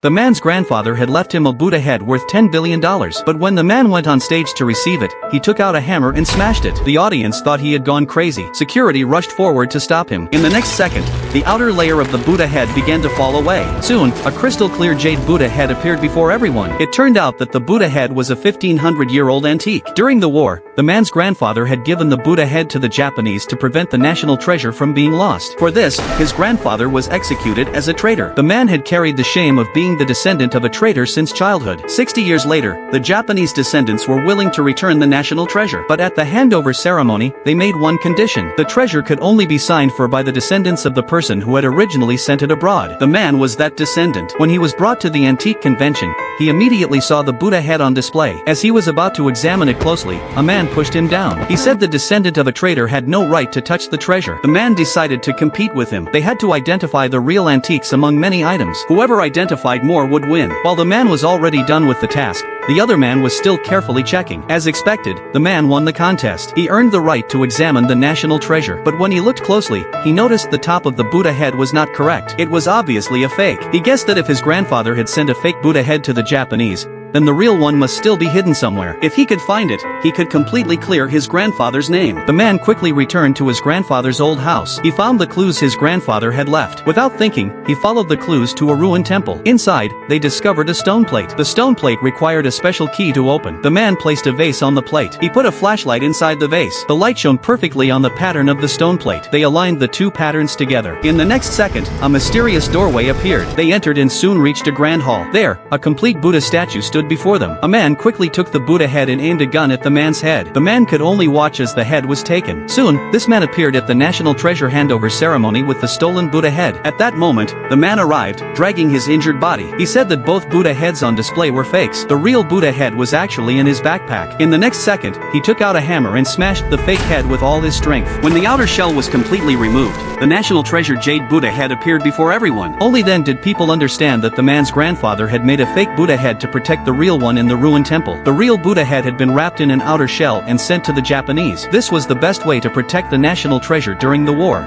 The man's grandfather had left him a Buddha head worth $10 billion, but when the man went on stage to receive it, he took out a hammer and smashed it. The audience thought he had gone crazy. Security rushed forward to stop him. In the next second, the outer layer of the Buddha head began to fall away. Soon, a crystal-clear jade Buddha head appeared before everyone. It turned out that the Buddha head was a 1500-year-old antique. During the war, the man's grandfather had given the Buddha head to the Japanese to prevent the national treasure from being lost. For this, his grandfather was executed as a traitor. The man had carried the shame of being the descendant of a traitor since childhood. 60 years later, the Japanese descendants were willing to return the national treasure. But at the handover ceremony, they made one condition. The treasure could only be signed for by the descendants of the person who had originally sent it abroad. The man was that descendant. When he was brought to the antique convention, he immediately saw the Buddha head on display. As he was about to examine it closely, a man pushed him down. He said the descendant of a traitor had no right to touch the treasure. The man decided to compete with him. They had to identify the real antiques among many items. Whoever identified more would win. While the man was already done with the task, the other man was still carefully checking. As expected, the man won the contest. He earned the right to examine the national treasure. But when he looked closely, he noticed the top of the Buddha head was not correct. It was obviously a fake. He guessed that if his grandfather had sent a fake Buddha head to the Japanese, then the real one must still be hidden somewhere. If he could find it, he could completely clear his grandfather's name. The man quickly returned to his grandfather's old house. He found the clues his grandfather had left. Without thinking, he followed the clues to a ruined temple. Inside, they discovered a stone plate. The stone plate required a special key to open. The man placed a vase on the plate. He put a flashlight inside the vase. The light shone perfectly on the pattern of the stone plate. They aligned the two patterns together. In the next second, a mysterious doorway appeared. They entered and soon reached a grand hall. There, a complete Buddha statue stood before them. A man quickly took the Buddha head and aimed a gun at the man's head. The man could only watch as the head was taken. Soon, this man appeared at the national treasure handover ceremony with the stolen Buddha head. At that moment, the man arrived, dragging his injured body. He said that both Buddha heads on display were fakes. The real Buddha head was actually in his backpack. In the next second, he took out a hammer and smashed the fake head with all his strength. When the outer shell was completely removed, the national treasure jade Buddha head appeared before everyone. Only then did people understand that the man's grandfather had made a fake Buddha head to protect the real one in the ruined temple. The real Buddha head had been wrapped in an outer shell and sent to the Japanese. This was the best way to protect the national treasure during the war.